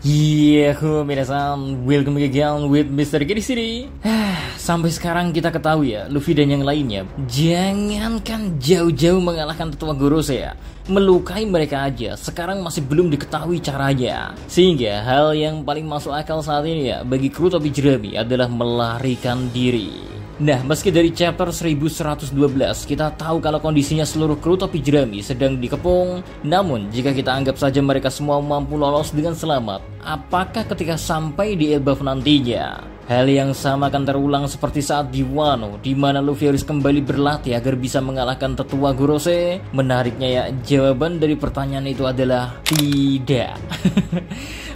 Minasan, welcome again with Mr. K di sini. Sampai sekarang kita ketahui ya, Luffy dan yang lainnya jangankan jauh-jauh mengalahkan tetua Gorose ya, melukai mereka aja sekarang masih belum diketahui caranya. Sehingga hal yang paling masuk akal saat ini ya bagi kru topi jerami adalah melarikan diri. Nah, meski dari chapter 1112 kita tahu kalau kondisinya seluruh kru topi jerami sedang dikepung, namun jika kita anggap saja mereka semua mampu lolos dengan selamat, apakah ketika sampai di Elbaf nantinya hal yang sama akan terulang seperti saat di Wano, di mana Luffy harus kembali berlatih agar bisa mengalahkan tetua Gorose? Menariknya ya, jawaban dari pertanyaan itu adalah tidak.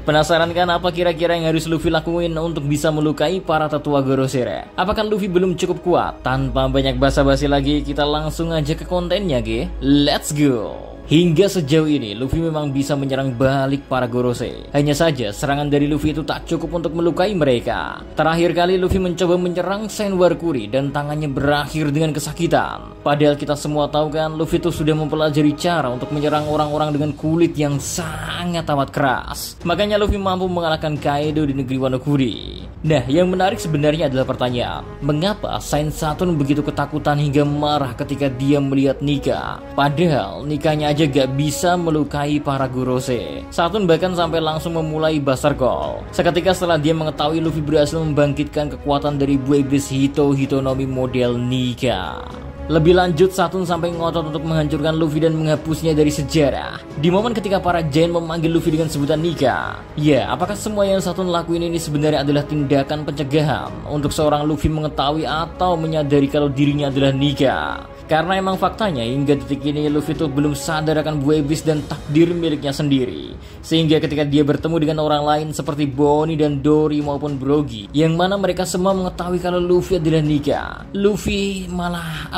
Penasaran kan apa kira-kira yang harus Luffy lakuin untuk bisa melukai para tetua Gorose? Apakah Luffy belum cukup kuat? Tanpa banyak basa-basi lagi, kita langsung aja ke kontennya, ge. Let's go! Hingga sejauh ini, Luffy memang bisa menyerang balik para Gorose. Hanya saja, serangan dari Luffy itu tak cukup untuk melukai mereka. Terakhir kali Luffy mencoba menyerang Senwarkuri dan tangannya berakhir dengan kesakitan. Padahal kita semua tahu kan, Luffy itu sudah mempelajari cara untuk menyerang orang-orang dengan kulit yang sangat amat keras. Makanya Luffy mampu mengalahkan Kaido di negeri Wano Kuri. Nah, yang menarik sebenarnya adalah pertanyaan, mengapa Saint Saturn begitu ketakutan hingga marah ketika dia melihat Nika? Padahal Nikanya aja gak bisa melukai para Gorose. Saturn bahkan sampai langsung memulai Buster Call. Seketika setelah dia mengetahui Luffy berhasil membangkitkan kekuatan dari buah iblis Hitonomi model Nika. Lebih lanjut, Saturn sampai ngotot untuk menghancurkan Luffy dan menghapusnya dari sejarah. Di momen ketika para Giant memanggil Luffy dengan sebutan Nika. Ya, apakah semua yang Saturn lakuin ini sebenarnya adalah tindakan pencegahan untuk seorang Luffy mengetahui atau menyadari kalau dirinya adalah Nika? Karena emang faktanya hingga detik ini Luffy tuh belum sadar akan buah iblis dan takdir miliknya sendiri. Sehingga ketika dia bertemu dengan orang lain seperti Bonnie dan Dory maupun Brogy, yang mana mereka semua mengetahui kalau Luffy adalah Nika, Luffy malah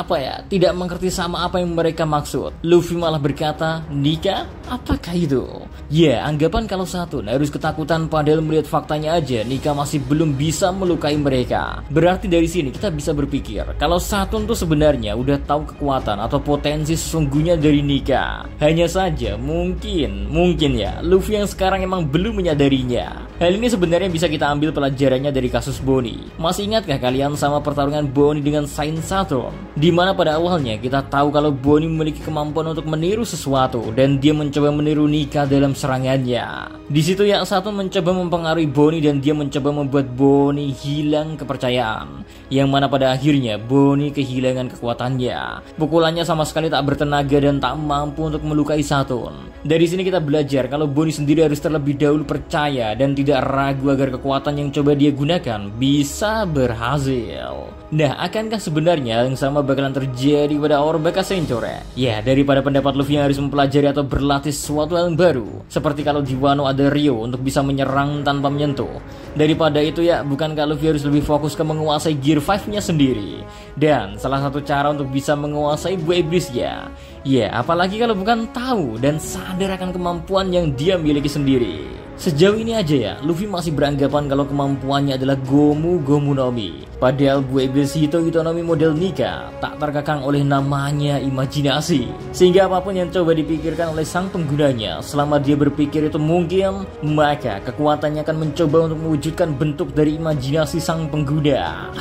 tidak mengerti sama apa yang mereka maksud. Luffy malah berkata, Nika? Apakah itu? Ya, anggapan kalau Saturn harus ketakutan padahal melihat faktanya aja Nika masih belum bisa melukai mereka. Berarti dari sini kita bisa berpikir kalau Saturn tuh sebenarnya udah tahu kekuatan atau potensi sesungguhnya dari Nika. Hanya saja mungkin ya Luffy yang sekarang emang belum menyadarinya. Hal ini sebenarnya bisa kita ambil pelajarannya dari kasus Bonnie. Masih ingatkah kalian sama pertarungan Bonnie dengan Saint Saturn? Di mana pada awalnya kita tahu kalau Bonnie memiliki kemampuan untuk meniru sesuatu dan dia mencoba meniru Nika dalam serangannya. Di situ ya Saturn mencoba mempengaruhi Bonnie dan dia mencoba membuat Bonnie hilang kepercayaan. Yang mana pada akhirnya Bonnie kehilangan kekuatannya. Pukulannya sama sekali tak bertenaga dan tak mampu untuk melukai Saturn. Dari sini kita belajar kalau Bonnie sendiri harus terlebih dahulu percaya dan tidak ragu agar kekuatan yang coba dia gunakan bisa berhasil. Nah, akankah sebenarnya yang sama bakalan terjadi pada Orbaka Century? Ya, daripada pendapat Luffy yang harus mempelajari atau berlatih sesuatu yang baru, seperti kalau di Wano ada Rio untuk bisa menyerang tanpa menyentuh. Daripada itu ya, bukankah Luffy harus lebih fokus ke menguasai Gear 5-nya sendiri? Dan salah satu cara untuk bisa menguasai buah iblisnya, ya apalagi kalau bukan tahu dan sadar akan kemampuan yang dia miliki sendiri. Sejauh ini aja ya, Luffy masih beranggapan kalau kemampuannya adalah Gomu no Mi. Padahal buah iblis Hitonomi model Nika tak terkekang oleh namanya imajinasi. Sehingga apapun yang coba dipikirkan oleh sang penggunanya, selama dia berpikir itu mungkin, maka kekuatannya akan mencoba untuk mewujudkan bentuk dari imajinasi sang pengguna.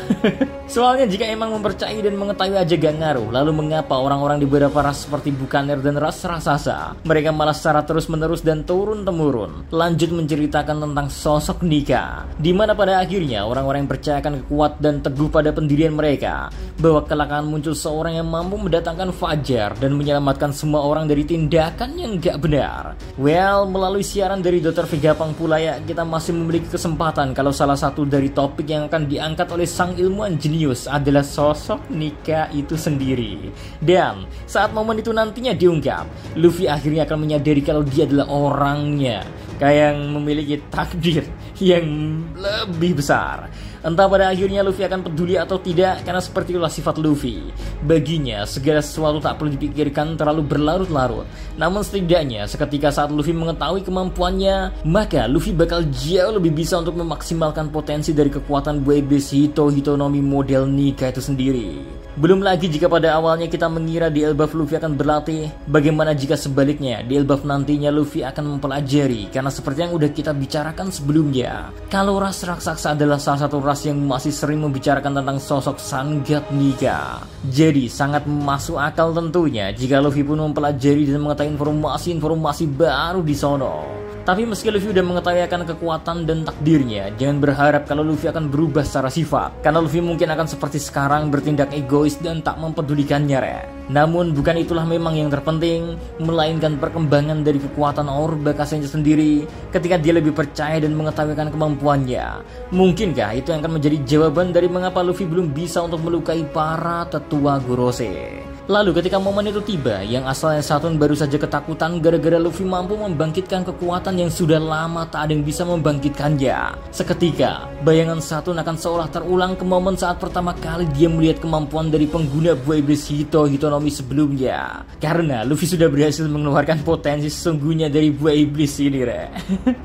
Soalnya jika emang mempercayai dan mengetahui aja gak ngaruh, lalu mengapa orang-orang di beberapa ras seperti Buccaneer dan ras raksasa, mereka malah secara terus-menerus dan turun-temurun lanjut menceritakan tentang sosok Nika, di mana pada akhirnya orang-orang yang percayakan kuat dan teguh pada pendirian mereka, bahwa kelak akan muncul seorang yang mampu mendatangkan fajar dan menyelamatkan semua orang dari tindakan yang gak benar. Well, melalui siaran dari Dr. Vegapunk pula ya, kita masih memiliki kesempatan kalau salah satu dari topik yang akan diangkat oleh sang ilmuwan jenius adalah sosok Nika itu sendiri. Dan saat momen itu nantinya diungkap, Luffy akhirnya akan menyadari kalau dia adalah orangnya kayak yang memiliki takdir yang lebih besar. Entah pada akhirnya Luffy akan peduli atau tidak, karena seperti itulah sifat Luffy. Baginya segala sesuatu tak perlu dipikirkan terlalu berlarut-larut. Namun setidaknya seketika saat Luffy mengetahui kemampuannya, maka Luffy bakal jauh lebih bisa untuk memaksimalkan potensi dari kekuatan buah iblis Hitonomi model Nika itu sendiri. Belum lagi jika pada awalnya kita mengira di Elbaf Luffy akan berlatih, bagaimana jika sebaliknya di Elbaf nantinya Luffy akan mempelajari? Karena seperti yang udah kita bicarakan sebelumnya, kalau ras raksasa adalah salah satu ras yang masih sering membicarakan tentang sosok Sangat Nika. Jadi sangat masuk akal tentunya jika Luffy pun mempelajari dan mengetahui informasi-informasi baru di sono. Tapi meski Luffy udah mengetahui akan kekuatan dan takdirnya, jangan berharap kalau Luffy akan berubah secara sifat. Karena Luffy mungkin akan seperti sekarang bertindak egois dan tak mempedulikannya, Namun bukan itulah memang yang terpenting, melainkan perkembangan dari kekuatan Orba Kassennya sendiri ketika dia lebih percaya dan mengetahui akan kemampuannya. Mungkinkah itu yang akan menjadi jawaban dari mengapa Luffy belum bisa untuk melukai para tetua Gorose? Lalu ketika momen itu tiba, yang asalnya Saturn baru saja ketakutan gara-gara Luffy mampu membangkitkan kekuatan yang sudah lama tak ada yang bisa membangkitkannya. Seketika, bayangan Saturn akan seolah terulang ke momen saat pertama kali dia melihat kemampuan dari pengguna buah iblis Hitonomi sebelumnya. Karena Luffy sudah berhasil mengeluarkan potensi sesungguhnya dari buah iblis ini,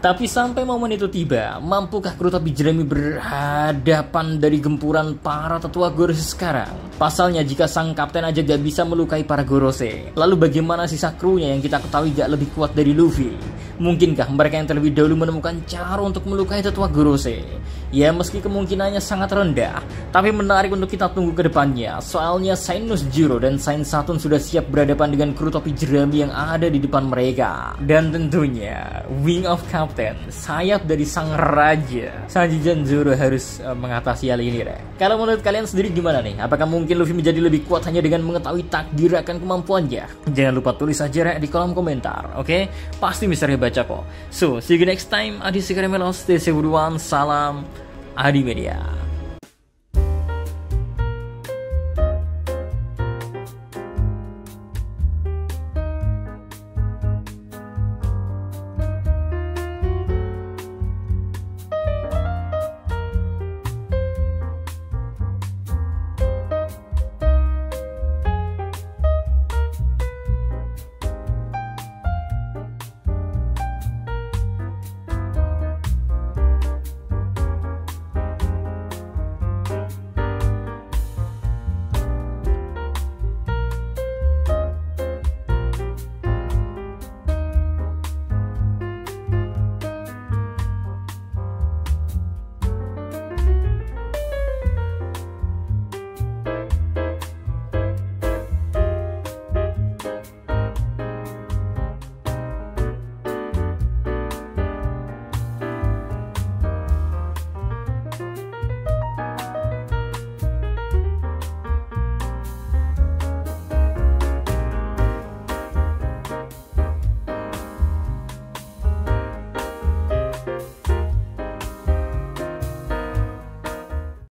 Tapi sampai momen itu tiba, mampukah Krutopi Jeremy berhadapan dari gempuran para tetua Gorose sekarang? Pasalnya jika sang kapten aja gak bisa melukai para Gorose, lalu bagaimana sisa krunya yang kita ketahui gak lebih kuat dari Luffy? Mungkinkah mereka yang terlebih dahulu menemukan cara untuk melukai tetua Gorose? Ya meski kemungkinannya sangat rendah, tapi menarik untuk kita tunggu ke depannya. Soalnya Sainus Jiro dan Sain Saturn sudah siap berhadapan dengan Krutopi Jeremy yang ada di depan mereka. Dan tentunya Wing of Captain, sayap dari sang raja, Sanji dan Zoro harus mengatasi hal ini, Kalau menurut kalian sendiri gimana nih? Apakah mungkin Luffy menjadi lebih kuat hanya dengan mengetahui takdir akan kemampuannya? Jangan lupa tulis aja di kolom komentar, oke? Pasti misteri baca kok. So, see you next time. Adi Sekaramelos, stay safe everyone. Salam Adi Media.